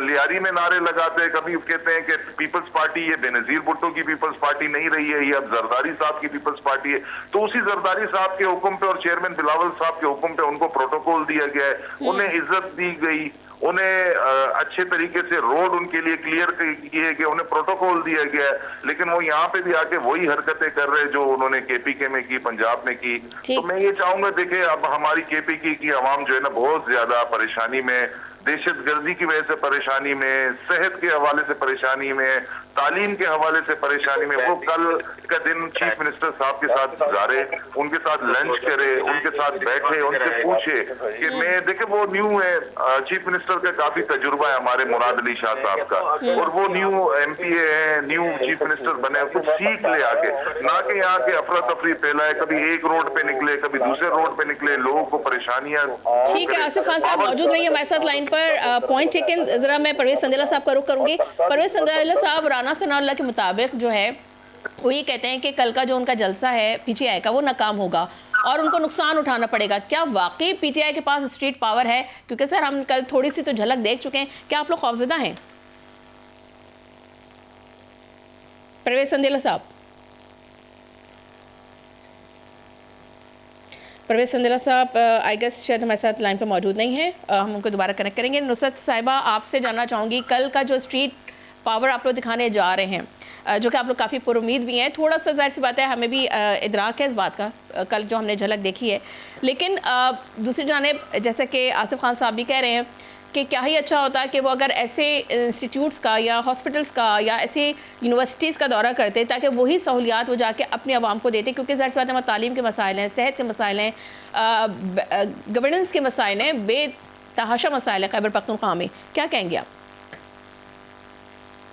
लियारी में नारे लगाते, कभी कहते हैं कि पीपल्स पार्टी ये बेनजीर भुट्टो की पीपल्स पार्टी नहीं रही है, ये अब जरदारी साहब की पीपल्स पार्टी है। तो उसी जरदारी साहब के हुक्म पे और चेयरमैन बिलावल साहब के हुक्म पे उनको प्रोटोकॉल दिया गया है, उन्हें इज्जत दी गई, उन्हें अच्छे तरीके से रोड उनके लिए क्लियर किए गए, उन्हें प्रोटोकॉल दिया गया है, लेकिन वो यहाँ पे भी आके वही हरकतें कर रहे हैं जो उन्होंने KP के में की, पंजाब में की। तो मैं ये चाहूंगा, देखिए अब हमारी KP की आवाम जो है ना बहुत ज्यादा परेशानी में, दहशतगर्दी की वजह से परेशानी में, सेहत के हवाले से परेशानी में, तालीम के हवाले से परेशानी में, वो कल का दिन चीफ मिनिस्टर साहब के साथ गुजारे, उनके साथ लंच करे, उनके साथ बैठे, उनसे पूछे कि मैं देखे वो न्यू है, चीफ मिनिस्टर का काफी तजुर्बा है हमारे मुराद अली शाह साहब का और वो न्यू MPA है, न्यू चीफ मिनिस्टर बने, कुछ सीख ले आके, ना कि यहाँ के अफरा तफरी फैलाए, कभी एक रोड पे निकले, कभी दूसरे रोड पे निकले, लोगों को परेशानियां। ठीक है, आसिफ खान साहब मौजूद रहिए हमारे साथ लाइन पर। पॉइंट टेकन, जरा मैं परवेज संदेला साहब का रुख करूंगी। परवेज संदेला साहब, राना सनाउल्लाह के मुताबिक जो है वो ये कहते हैं कि कल का जो उनका जलसा है PTI का वो नाकाम होगा और उनको नुकसान उठाना पड़ेगा। क्या वाकई PTI के पास स्ट्रीट पावर है? क्योंकि सर हम कल थोड़ी सी तो झलक देख चुके हैं, क्या आप लोग खौफजदा हैं? परवेज संदेला साहब, परवेज संदेला साहब आई गेस शायद हमारे साथ लाइन पर मौजूद नहीं है, हम उनको दोबारा कनेक्ट करेंगे। नुसरत साहिबा, आपसे जानना चाहूँगी, कल का जो स्ट्रीट पावर आप लोग दिखाने जा रहे हैं, जो कि आप लोग काफ़ी पुरुमीद भी हैं, थोड़ा सा जाहिर सी बात है हमें भी इदराक है इस बात का, कल जो हमने झलक देखी है, लेकिन दूसरी जानिब जैसे कि आसिफ खान साहब भी कह रहे हैं कि क्या ही अच्छा होता कि वो अगर ऐसे इंस्टीट्यूट्स का या हॉस्पिटल्स का या ऐसे यूनिवर्सिटीज़ का दौरा करते ताकि वही सहूलियात वो जाके अपने आवाम को देते, क्योंकि ज़ाहिर सी बात है तालीम के मसाइल हैं, सेहत के मसाइल हैं, गवर्नेंस के मसाइल हैं, बेतहाशा मसाइल है खैबर पख्तूनख्वा में। क्या कहेंगे आप?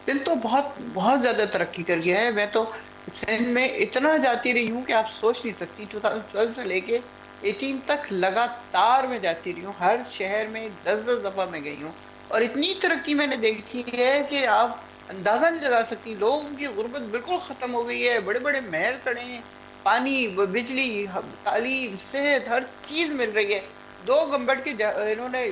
दिन तो बहुत बहुत ज़्यादा तरक्की कर गया है। मैं तो सिंध में इतना जाती रही हूँ कि आप सोच नहीं सकती। 2012 से लेके 18 तक लगातार मैं जाती रही हूँ। हर शहर में 10-10 दफ़ा मैं गई हूँ और इतनी तरक्की मैंने देखी है कि आप अंदाज़ा नहीं लगा सकती। लोगों की गुर्बत बिल्कुल ख़त्म हो गई है। बड़े बड़े महल खड़े हैं, पानी, बिजली, तालीम, सेहत, हर चीज़ मिल रही है। 2 गंबट के इन्होंने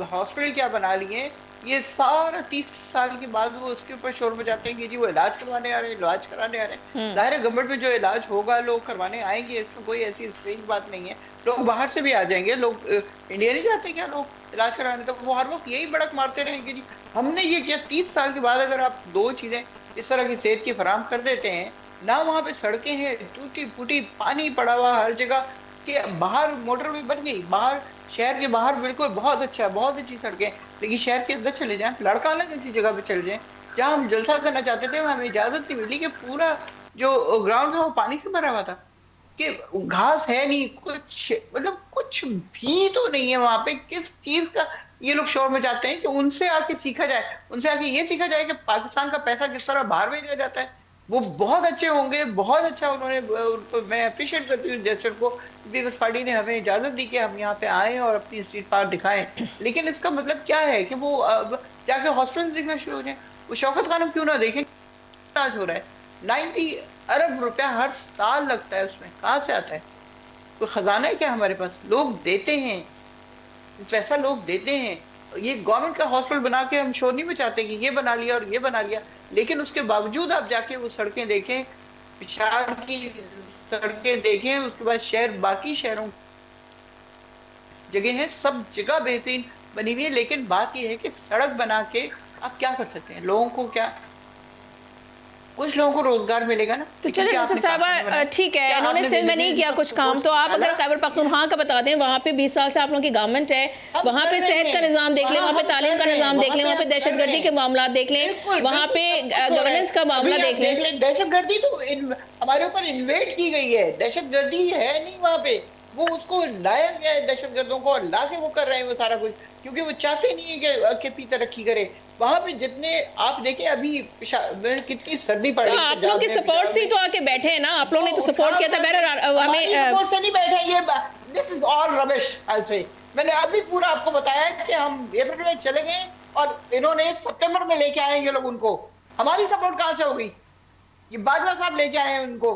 हॉस्पिटल क्या बना लिए हैं, ये सारा 30 साल के बाद वो उसके ऊपर शोर मचाते हैं कि जी वो इलाज करवाने आ रहे हैं, इलाज कराने आ रहे हैं। ज़ाहिर है गवर्नमेंट में जो इलाज होगा लोग करवाने आएंगे, इसमें कोई ऐसी स्ट्रेंज बात नहीं है। लोग बाहर से भी आ जाएंगे, लोग इंडिया नहीं जाते क्या लोग इलाज कराने, तो वो हर वक्त यही बड़क मारते रहेंगे जी हमने ये किया। 30 साल के बाद अगर आप 2 चीज़ें इस तरह की सेहत की फराहम कर देते हैं ना, वहाँ पे सड़कें हैं टूटी फूटी, पानी पड़ा हुआ हर जगह, कि बाहर मोटरवे बन गई, बाहर शहर के बाहर बिल्कुल बहुत अच्छा है, बहुत अच्छी सड़कें, लेकिन शहर के अंदर चले जाएं, लड़काना जैसी जगह पे चले जाएं, जहाँ हम जलसा करना चाहते थे वहाँ हमें इजाजत नहीं मिली, कि पूरा जो ग्राउंड था वो पानी से भरा हुआ था, कि घास है नहीं, कुछ मतलब कुछ भी तो नहीं है वहां पे। किस चीज का ये लोग शोर मचाते हैं कि उनसे आके सीखा जाए, उनसे आके ये सीखा जाए कि पाकिस्तान का पैसा किस तरह बाहर भेजा जाता है। वो बहुत अच्छे होंगे, बहुत अच्छा उन्होंने, उनको मैं अप्रिशिएट करती हूँ जैसर को, पीपल्स पार्टी ने हमें इजाजत दी कि हम यहाँ पे आए और अपनी स्ट्रीट पार दिखाएं। लेकिन इसका मतलब क्या है कि वो अब जाके हॉस्पिटल देखना शुरू हो जाए। वो शौकत खान क्यों ना देखें, आज हो रहा है 90 अरब रुपया हर साल लगता है उसमें, कहाँ से आता है? कोई खजाना है क्या हमारे पास? लोग देते हैं पैसा, लोग देते हैं। ये गवर्नमेंट का हॉस्पिटल बना के हम शोर नहीं मचाते कि ये बना लिया और ये बना लिया, लेकिन उसके बावजूद आप जाके वो सड़कें देखें, पिशावर की सड़कें देखें, उसके बाद शहर, बाकी शहरों जगह है, सब जगह बेहतरीन बनी हुई है। लेकिन बात यह है कि सड़क बना के आप क्या कर सकते हैं? लोगों को क्या, कुछ लोगों को रोजगार मिलेगा ना। तो चलिए मुझसे साहबा, ठीक है, इन्होंने सिंध में नहीं किया कुछ काम, तो आप अगर खैबर पख्तूनख्वा का बता दें, वहाँ पे 20 साल से आप लोगों की गवर्नमेंट है, वहाँ पे सेहत का निज़ाम देख लें, वहाँ पे तालीम का निज़ाम देख लें, वहाँ पे दहशतगर्दी के मामला देख लें, वहाँ पे गवर्नेंस का मामला देख लें। दहशतगर्दी तो हमारे ऊपर इन्वेट की गई है, दहशतगर्दी है नहीं वहाँ पे, वो उसको लाया गया है दहशतगर्दों को, ला के वो कर रहे हैं वो सारा कुछ, क्योंकि वो चाहते नहीं है कि KP तरक्की करे। वहां पे जितने आप देखें अभी कितनी सर्दी पड़ रही है, आप लोग की सपोर्ट से तो आके बैठे हैं ना, आप लोग ने तो सपोर्ट किया था। हमें सपोर्ट से नहीं बैठे, ये दिस इज ऑल रबिश। आई से मैंने अभी पूरा आपको बताया कि हम अप्रैल में चले गए और इन्होंने सितंबर में लेके आए ये लोग उनको। हमारी सपोर्ट कहाँ से होगी? ये बाजवा साहब लेके आए हैं उनको।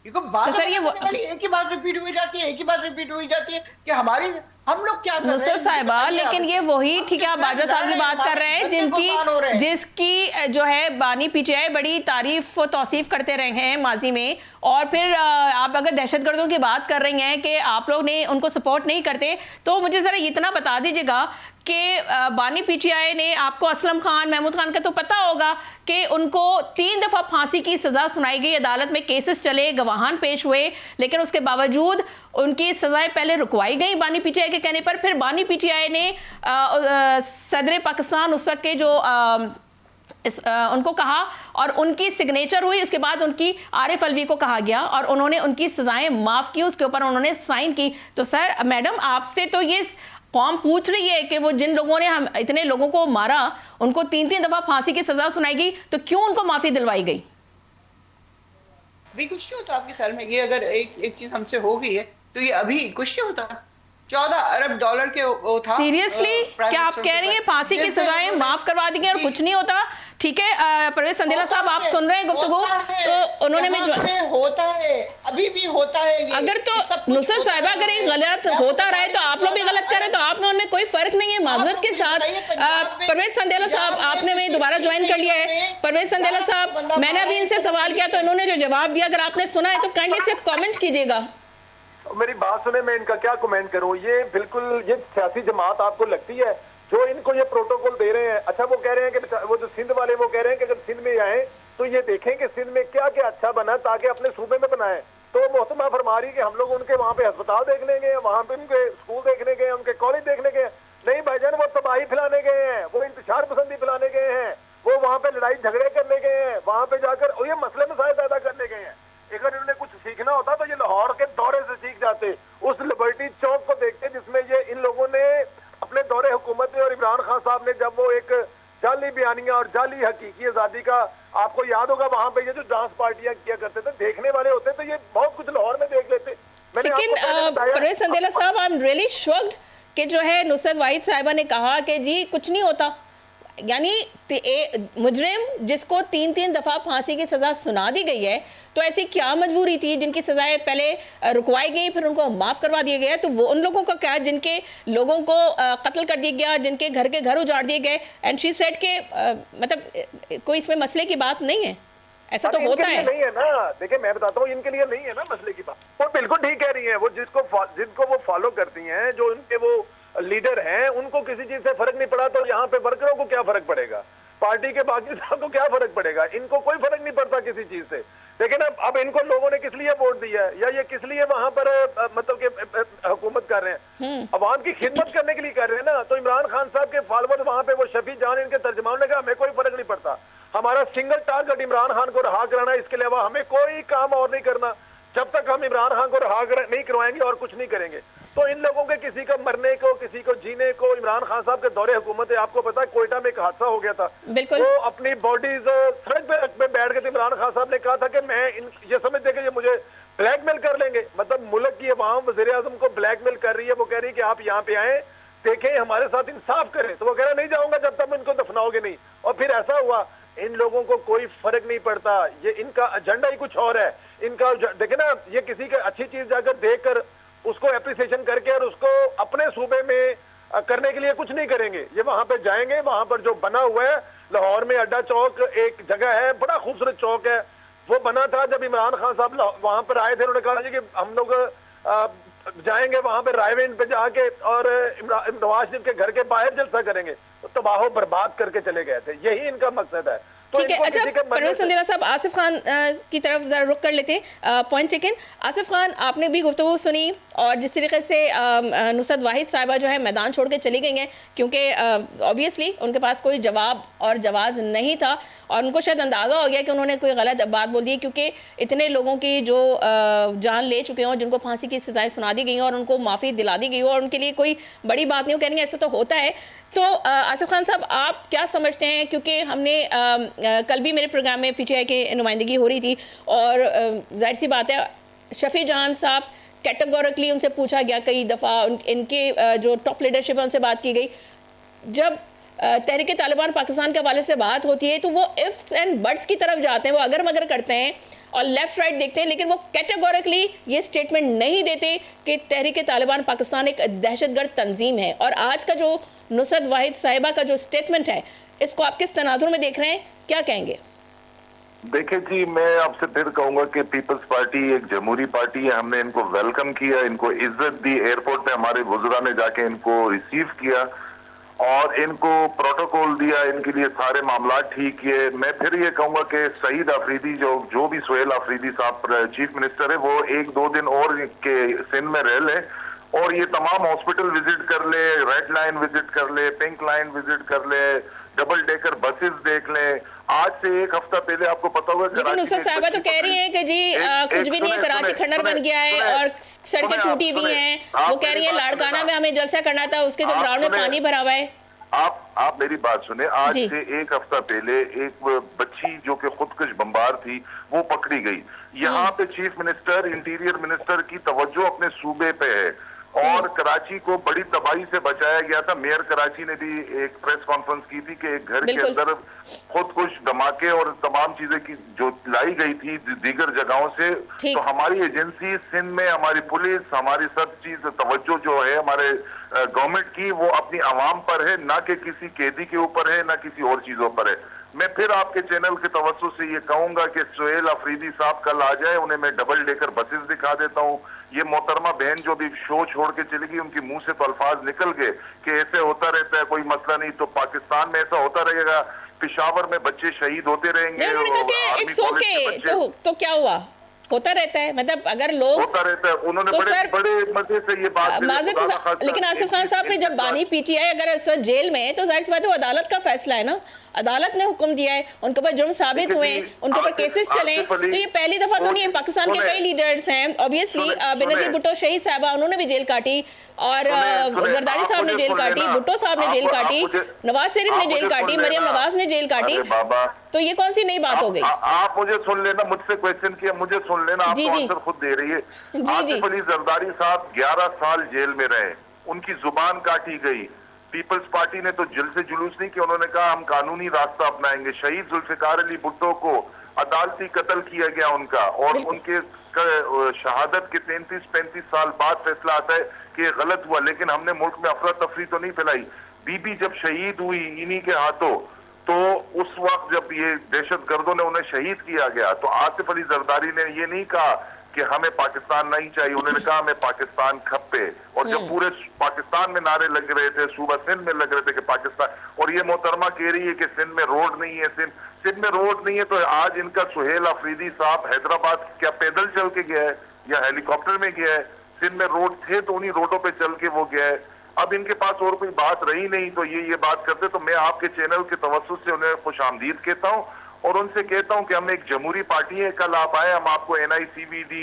तो सर ये एक ही बात रिपीट हुई जाती है, एक ही बात रिपीट हुई जाती है कि हमारी, हम लोग क्या कर रहे हैं साहिबा, लेकिन ये वही, ठीक है, आप बाजवा साहब की बात कर रहे हैं जिसकी जो है बानी PTI बड़ी तारीफ और तौसीफ करते रहे हैं माजी में, और फिर आप अगर दहशतगर्दों की बात कर रही हैं कि आप लोग ने उनको सपोर्ट नहीं करते, तो मुझे ज़रा इतना बता दीजिएगा कि बानी PTI ने आपको असलम खान, महमूद खान का तो पता होगा कि उनको 3 दफ़ा फांसी की सज़ा सुनाई गई, अदालत में केसेस चले, गवाहान पेश हुए, लेकिन उसके बावजूद उनकी सज़ाएं पहले रुकवाई गई बानी PTI के कहने पर। फिर बानी PTI ने सदर पाकिस्तान उस वक्त के जो उनको कहा और उनकी सिग्नेचर हुई, उसके बाद उनकी आरिफ अलवी को कहा गया और उन्होंने उनकी सज़ाएं माफ़ की, उसके ऊपर उन्होंने साइन की। तो सर मैडम, आपसे तो ये कौम पूछ रही है कि वो जिन लोगों ने हम इतने लोगों को मारा, उनको 3-3 दफ़ा फांसी की सज़ा सुनाई गई, तो क्यों उनको माफ़ी दिलवाई गई? अभी कुछ नहीं होता आपके ख्याल में? ये अगर एक चीज़ हमसे हो गई है तो ये अभी कुछ नहीं होता। 14 अरब डॉलर के वो था। सीरियसली क्या आप कह रही हैं फांसी की सजाएं माफ करवा दी गई और कुछ नहीं होता? ठीक है, परवेज संदेला साहब आप सुन रहे हैं गुफ्तगू, तो उन्होंने में होता है, अभी भी होता है। अगर तो नुसरत साहिबा अगर एक गलत होता रहे तो आप लोग भी गलत कर रहे, तो आप में उनमें कोई फर्क नहीं है। माजरत के साथ परवेज संदेला साहब, आपने मैं दोबारा ज्वाइन कर लिया है। परवेज संदेला साहब, मैंने अभी इनसे सवाल किया तो इन्होंने जो जवाब दिया, अगर आपने सुना है तो काइंडली इस पर कमेंट कीजिएगा। मेरी बात सुने, मैं इनका क्या कमेंट करूं। ये बिल्कुल ये सियासी जमात आपको लगती है जो इनको ये प्रोटोकॉल दे रहे हैं। अच्छा, वो कह रहे हैं कि वो जो सिंध वाले वो कह रहे हैं कि अगर सिंध में आए तो ये देखें कि सिंध में क्या क्या अच्छा बना ताकि अपने सूबे में बनाएं। तो मोहतरमा फरमा रही कि हम लोग उनके वहाँ पे अस्पताल देखने गए, वहाँ पे उनके स्कूल देखने गए, उनके कॉलेज देखने गए। नहीं भाईजान, इमरान खान साहब ने जब वो एक जाली बयानिया और जाली हकीकी आजादी का, आपको याद होगा वहां पे ये जो डांस पार्टियां किया करते थे, देखने वाले होते तो ये बहुत कुछ लाहौर में देख लेते। लेकिन परवेज संदेला साहब, आई एम रियली शॉक्ड कि जो है नुसरत वाहिद साहिबा ने कहा कि जी कुछ नहीं होता, यानी मुजरिम जिसको 3-3 दफा फांसी की सजा सुना दी गई है, तो ऐसी क्या मजबूरी थी जिनकी सजाएं पहले रुकवाई गई फिर उनको माफ करवा दिया गया, तो वो उन लोगों का क्या जिनके लोगों को कत्ल कर दिया गया, जिनके घर के घर उजाड़ दिए गए, एंड शी सेड के मतलब कोई इसमें मसले की बात नहीं है, ऐसा तो होता है नहीं है ना। देखिए मैं बताता हूँ, इनके लिए नहीं है ना मसले की बात, वो बिल्कुल ठीक कह रही है। वो जिनको वो फॉलो करती हैं, जो उनके वो लीडर हैं, उनको किसी चीज से फर्क नहीं पड़ा, तो यहाँ पे वर्करों को क्या फर्क पड़ेगा, पार्टी के बाकी को क्या फर्क पड़ेगा, इनको कोई फर्क नहीं पड़ता किसी चीज से। लेकिन अब इनको लोगों ने किस लिए वोट दिया है, या ये किस लिए वहां पर मतलब के हुकूमत कर रहे हैं, अवाम की खिदमत करने के लिए कर रहे हैं ना। तो इमरान खान साहब के फॉलोअर वहां पे, वो शफी जान इनके तर्जमान ने कहा हमें कोई फर्क नहीं पड़ता, हमारा सिंगल टारगेट इमरान खान को रहा कराना, इसके अलावा हमें कोई काम और नहीं करना, जब तक हम इमरान खान को रहा नहीं करवाएंगे और कुछ नहीं करेंगे। तो इन लोगों के किसी का मरने को, किसी को जीने को, इमरान खान साहब के दौरे हुकूमत है, आपको पता है कोयटा में एक हादसा हो गया था, वो अपनी बॉडीज सड़क पे बैठ गए थे। इमरान खान साहब ने कहा था कि मैं ये समझते कि ये मुझे ब्लैकमेल कर लेंगे, मतलब मुल्क की अवाम वज़ीर आज़म को ब्लैकमेल कर रही है। वो कह रही है कि आप यहाँ पे आए, देखें, हमारे साथ इंसाफ करें, तो वो कह रहा नहीं जाऊंगा जब तक इनको दफनाओगे नहीं। और फिर ऐसा हुआ, इन लोगों को कोई फर्क नहीं पड़ता, ये इनका एजेंडा ही कुछ और है। इनका देखे ना, ये किसी की अच्छी चीज जाकर देखकर उसको एप्रिसिएशन करके और उसको अपने सूबे में करने के लिए कुछ नहीं करेंगे। ये वहां पे जाएंगे, वहां पर जो बना हुआ है लाहौर में अड्डा चौक एक जगह है, बड़ा खूबसूरत चौक है, वो बना था जब इमरान खान साहब वहां पर आए थे। उन्होंने कहा जी कि हम लोग जाएंगे वहां पे रायवेंड पे जाके और नवाज शरीफ के घर के बाहर जलसा करेंगे, तो तबाह बर्बाद करके चले गए थे, यही इनका मकसद है। ठीक है, अच्छा परवेज संदेला साहब, आसिफ खान की तरफ जरा रुक कर लेते हैं। Point taken. आसिफ खान, आपने भी गुफ्तगू सुनी और जिस तरीके से नुसरत वाहिद साहिबा जो है मैदान छोड़ के चली गई हैं, क्योंकि ऑब्वियसली उनके पास कोई जवाब और जवाब नहीं था और उनको शायद अंदाज़ा हो गया कि उन्होंने कोई गलत बात बोल दी, क्योंकि इतने लोगों की जो जान ले चुके हों, जिनको फांसी की सजाएं सुना दी गई और उनको माफ़ी दिला दी गई हो, और उनके लिए कोई बड़ी बात नहीं हो, कह रही है ऐसा तो होता है। तो आसिफ खान साहब, आप क्या समझते हैं, क्योंकि हमने कल भी मेरे प्रोग्राम में पीटीआई की नुमाइंदगी हो रही थी और जाहिर सी बात है शफी जान साहब कैटेगोरिकली उनसे पूछा गया कई दफ़ा, इनके जो टॉप लीडरशिप है उनसे बात की गई। जब तहरीक तालिबान पाकिस्तान के हवाले से बात होती है तो वो इफ्स एंड बट्स की तरफ जाते हैं, वो अगर मगर करते हैं और लेफ्ट राइट देखते हैं, लेकिन वो कैटेगोरिकली ये स्टेटमेंट नहीं देते कि तहरीक तालिबान पाकिस्तान एक दहशतगर्द तंजीम है। और आज का जो नुसरत वाहिद साहिबा का जो स्टेटमेंट है, इसको आप किस तनाजुर में देख रहे हैं, क्या कहेंगे? देखिए जी, मैं आपसे फिर कहूंगा कि पीपल्स पार्टी एक जमहूरी पार्टी है, हमने इनको वेलकम किया, इनको इज्जत दी, एयरपोर्ट पे हमारे वुज़रा ने जाके इनको रिसीव किया और इनको प्रोटोकॉल दिया, इनके लिए सारे मामला ठीक किए। मैं फिर ये कहूंगा कि सईद अफरीदी जो भी सुहेल अफरीदी साहब चीफ मिनिस्टर है, वो 1-2 दिन और के सिंध में रह ले और ये तमाम हॉस्पिटल विजिट कर ले, रेड लाइन विजिट कर ले, पिंक लाइन विजिट कर ले, डबल डेकर बसेस देख ले। आज से एक हफ्ता पहले आपको पता होगा, लेकिन नुसरत साहिबा तो कह रही है कि जी कुछ भी नहीं है, कराची खंडर बन गया है और सड़कें टूटी हुई हैं। वो कह रही है लाड़काना में हमें जलसा करना था, उसके जो ग्राउंड में पानी भरा हुआ है। आप मेरी बात सुने, आज से एक हफ्ता पहले एक बच्ची जो कि खुदकुश बमबार थी वो पकड़ी गई। यहाँ पे चीफ मिनिस्टर, इंटीरियर मिनिस्टर की तवज्जो अपने सूबे पे है और कराची को बड़ी तबाही से बचाया गया था। मेयर कराची ने भी एक प्रेस कॉन्फ्रेंस की थी कि एक घर के अंदर खुदकुश धमाके और तमाम चीजें की जो लाई गई थी दीगर जगहों से। तो हमारी एजेंसी सिंध में, हमारी पुलिस, हमारी सब चीज तवज्जो जो है हमारे गवर्नमेंट की, वो अपनी आवाम पर है, ना कि किसी कैदी के ऊपर है, ना किसी और चीजों पर है। मैं फिर आपके चैनल के तवज्जो से ये कहूंगा कि सुहेल अफरीदी साहब कल आ जाए, उन्हें मैं डबल डेकर बसेस दिखा देता हूँ। ये मोहतरमा बहन जो भी शो छोड़ के चली गई, उनके मुंह से तो अल्फाज निकल गए कि ऐसे होता रहता है, कोई मसला नहीं, तो पाकिस्तान में ऐसा होता रहेगा, पेशावर में बच्चे शहीद होते रहेंगे। तो क्या हुआ, होता रहता है, मतलब अगर लोग होता रहता है। उन्होंने तो बड़े मजे से ये बात, लेकिन आसिफ खान साहब ने जब बानी पीटीआई अगर सर जेल में है तो जाहिर सी बात है वो अदालत का फैसला है ना, अदालत ने हुक्म दिया है, उनके ऊपर जुर्म साबित हुए, उनके ऊपर केसेस चले। तो ये पहली दफा तो नहीं है, पाकिस्तान के कई लीडर्स हैं, ऑब्वियसली बेनजीर भुट्टो शहीद साहबा, उन्होंने भी जेल काटी और जरदारी साहब साहब ने जेल काटी, भुट्टो साहब ने जेल काटी, नवाज शरीफ ने जेल काटी, मरियम नवाज ने जेल काटी, तो ये कौन सी नई बात हो गई? आप मुझे सुन लेना, मुझसे क्वेश्चन किया, मुझे सुन लेना, आप तो आंसर खुद दे रही है। आसिफ अली जरदारी साहब 11 साल जेल में रहे, उनकी जुबान काटी गई। पीपल्स पार्टी ने तो जेल से जुलूस नहीं किया, उन्होंने कहा हम कानूनी रास्ता अपनाएंगे। शहीद जुल्फिकार अली भुट्टो को अदालती कत्ल किया गया उनका, और उनके शहादत के 33-35 साल बाद फैसला आता है कि गलत हुआ, लेकिन हमने मुल्क में अफरा तफरी तो नहीं फैलाई। बीबी जब शहीद हुई इन्हीं के हाथों, तो उस वक्त जब ये दहशत गर्दों ने उन्हें शहीद किया गया, तो आसिफ अली जरदारी ने ये नहीं कहा कि हमें पाकिस्तान नहीं चाहिए, उन्होंने कहा हमें पाकिस्तान खप्पे। और जब पूरे पाकिस्तान में नारे लग रहे थे, सूबा सिंध में लग रहे थे कि पाकिस्तान, और ये मोहतरमा कह रही है कि सिंध में रोड नहीं है, सिंध में रोड नहीं है, तो आज इनका सुहेल अफरीदी साहब हैदराबाद क्या पैदल चल के गया है या हेलीकॉप्टर में गया है? सिंध में रोड थे तो उन्हीं रोडों पे चल के वो गया है। अब इनके पास और कोई बात रही नहीं, तो ये बात करते, तो मैं आपके चैनल के तवज्जुह से उन्हें खुशामदीद कहता हूँ और उनसे कहता हूं कि हम एक जमहूरी पार्टी है, कल आप आए, हम आपको NICVD,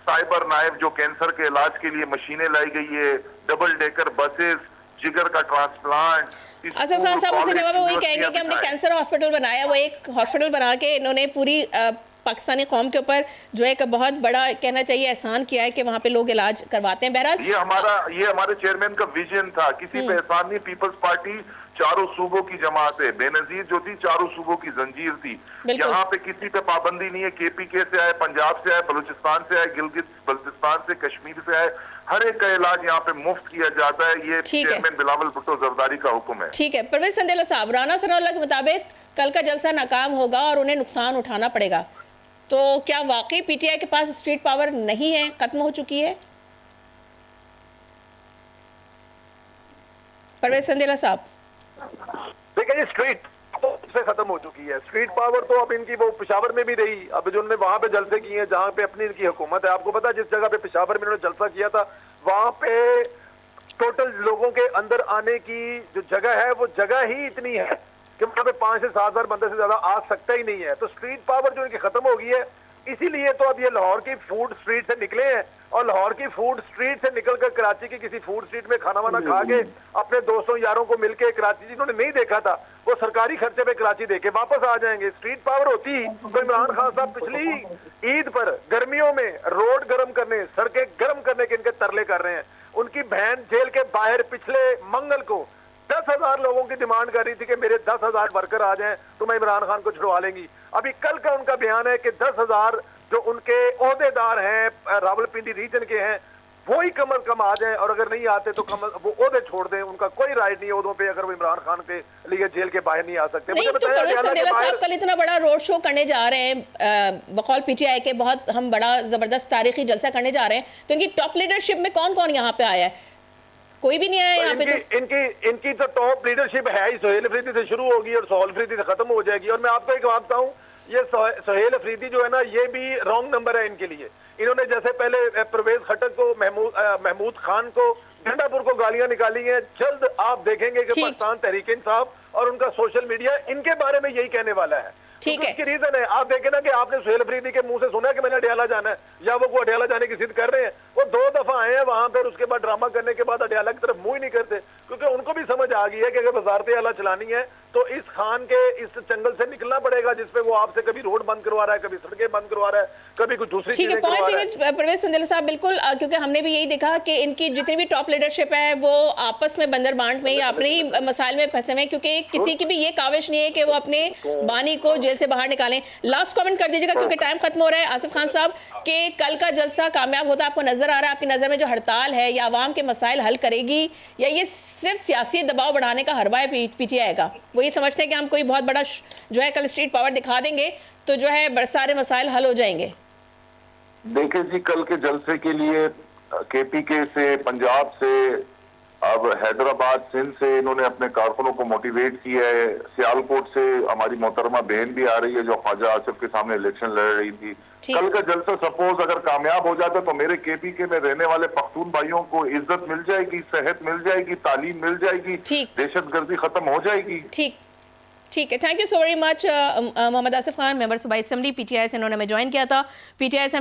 साइबर नाइफ जो कैंसर के इलाज के लिए मशीनें लाई गई है, डबल डेकर बसेस, जिगर का ट्रांसप्लांट। आसिफ खान साहब उसके जवाब में वही कहेंगे कि हमने कैंसर हॉस्पिटल बनाया, वो एक हॉस्पिटल बना के इन्होंने पूरी पाकिस्तानी कौम के ऊपर जो है एक बहुत बड़ा कहना चाहिए एहसान किया है कि वहाँ पे लोग इलाज करवाते हैं। बहरहाल ये हमारे चेयरमैन का विजन था, किसी पे एहसान नहीं। पीपल्स पार्टी चारों सूबों की जमात है, बेनजीर जो थी चारों सूबों की जंजीर थी। यहाँ पे किसी पे पाबंदी नहीं है, KPK से आए, पंजाब से आए, बलूचिस्तान से आए, गिलगित बल्तिस्तान से, कश्मीर से आए, हर एक का इलाज यहाँ पे मुफ्त किया जाता है। ये चेयरमैन बिलावल भुट्टो जरदारी का हुक्म है। ठीक है। परवेज संदेला साहब, राना सनाउल्लाह के मुताबिक कल का जलसा नाकाम होगा और उन्हें नुकसान उठाना पड़ेगा, तो क्या वाकई PTI के पास स्ट्रीट पावर नहीं है, खत्म हो चुकी है? परवेज संदेला साहब, देखिए स्ट्रीट से खत्म हो चुकी है। स्ट्रीट पावर तो अब इनकी वो पेशावर में भी रही, अब जो उन्होंने वहां पे जलसे किए हैं जहां पे अपनी इनकी हुकूमत है। आपको पता है जिस जगह पे पेशावर में उन्होंने जलसा किया था, वहां पे टोटल लोगों के अंदर आने की जो जगह है वो जगह ही इतनी है कि वहां पे 5 से 7 हजार बंदे से ज्यादा आ सकता ही नहीं है। तो स्ट्रीट पावर जो इनकी खत्म हो गई है, इसीलिए तो अब ये लाहौर की फूड स्ट्रीट से निकले हैं, और लाहौर की फूड स्ट्रीट से निकलकर कराची की किसी फूड स्ट्रीट में खाना वाना खा के अपने दोस्तों यारों को मिलके कराची जिन्होंने नहीं देखा था वो सरकारी खर्चे पे कराची देके वापस आ जाएंगे। स्ट्रीट पावर होती तो इमरान खान साहब पिछली ईद पर गर्मियों में रोड गर्म करने, सड़कें गर्म करने के इनके तरले कर रहे हैं। उनकी बहन जेल के बाहर पिछले मंगल को 10,000 लोगों की डिमांड कर रही थी कि मेरे 10,000 वर्कर आ जाएं तो मैं इमरान खान को छुड़वा लेंगी। अभी कल का उनका बयान है कि 10,000 जो उनके ओहदेदार हैं रावलपिंडी रीजन के हैं वो ही कम अज कम आ जाएं, और अगर नहीं आते तो वो ओहदे छोड़ दें। उनका कोई राइट नहीं है ओहदों पे, अगर वो इमरान खान के लिए जेल के बाहर नहीं आ सकते। नहीं तो परवेज संदेला साहब कल इतना बड़ा रोड शो करने जा रहे हैं, बकौल PTI के बहुत हम बड़ा जबरदस्त तारीखी जलसा करने जा रहे हैं, तो इनकी टॉप लीडरशिप में कौन कौन यहाँ पे आया है? कोई भी नहीं आया यहाँ पे। तो इनकी तो टॉप लीडरशिप है ही, सोहेल अफरीदी से शुरू होगी और सोहेल अफरीदी से खत्म हो जाएगी। और मैं आपको एक बात बताऊं, ये सोहेल अफरीदी जो है ना, ये भी रॉन्ग नंबर है इनके लिए। इन्होंने जैसे पहले परवेज खटक को, महमूद खान को, गंडापुर को गालियां निकाली हैं, जल्द आप देखेंगे कि पाकिस्तान तहरीक इंसाफ और उनका सोशल मीडिया इनके बारे में यही कहने वाला है। ठीक है, उसकी रीजन है, आप देखें ना कि आपने सोहेल अफरीदी के मुंह से सुना है कि मैंने अडयाला जाना है, या वो अडयाला जाने की जिद कर रहे हैं। वो 2 दफा आए हैं वहां पर, उसके बाद ड्रामा करने के बाद अडयाला की तरफ मुंह ही नहीं करते, क्योंकि उनको भी समझ आ गई है कि अगर वजारत आला चलानी है तो इस खान के इस जंगल से निकलना पड़ेगा जिसपे वो आपसे कभी रोड बंद करवा रहा है, कभी सड़कें बंद करवा रहा है, कभी कुछ दूसरी चीजें करवा रहा है। परवेज संदेला साहब बिल्कुल, क्योंकि हमने भी यही देखा कि इनकी जितनी भी टॉप लीडरशिप है वो आपस में बंदर बांट में या अपने ही मसाइल में फंसे हुए हैं, क्योंकि किसी की भी ये काविश नहीं है कि वो अपने बानी को जेल से बाहर निकालें। लास्ट कमेंट कर दीजिएगा क्योंकि टाइम खत्म हो रहा है। आसिफ खान साहब कि कल का जलसा कामयाब होता आपको नजर आ रहा है? आपकी नजर में जो हड़ताल है या आवाम के मसाइल हल करेगी, या ये सिर्फ सियासी दबाव बढ़ाने का हरबा है PTI का? वो ये समझते हैं कि हम कोई बहुत बड़ा जो है कल स्ट्रीट पावर दिखा देंगे तो जो है बड़े सारे मसाइल हल हो जाएंगे। देखिए जी, कल के जलसे के लिए KPK से, पंजाब से, अब हैदराबाद, सिंध से इन्होंने अपने कारकुनों को मोटिवेट किया है। सियालकोट से हमारी मोहतरमा बहन भी आ रही है जो ख्वाजा आसिफ के सामने इलेक्शन लड़ रही थी। कल का जलसा सपोज अगर कामयाब हो जाता तो मेरे KPK में रहने वाले पख्तून भाइयों को इज्जत मिल जाएगी, सेहत मिल जाएगी, तालीम मिल जाएगी, दहशतगर्दी खत्म हो जाएगी। ठीक है, thank you so very much. Mohammad Asif Khan, member सूबाई असेंबली PTI से इन्होंने हमें ज्वाइन किया था। PTI से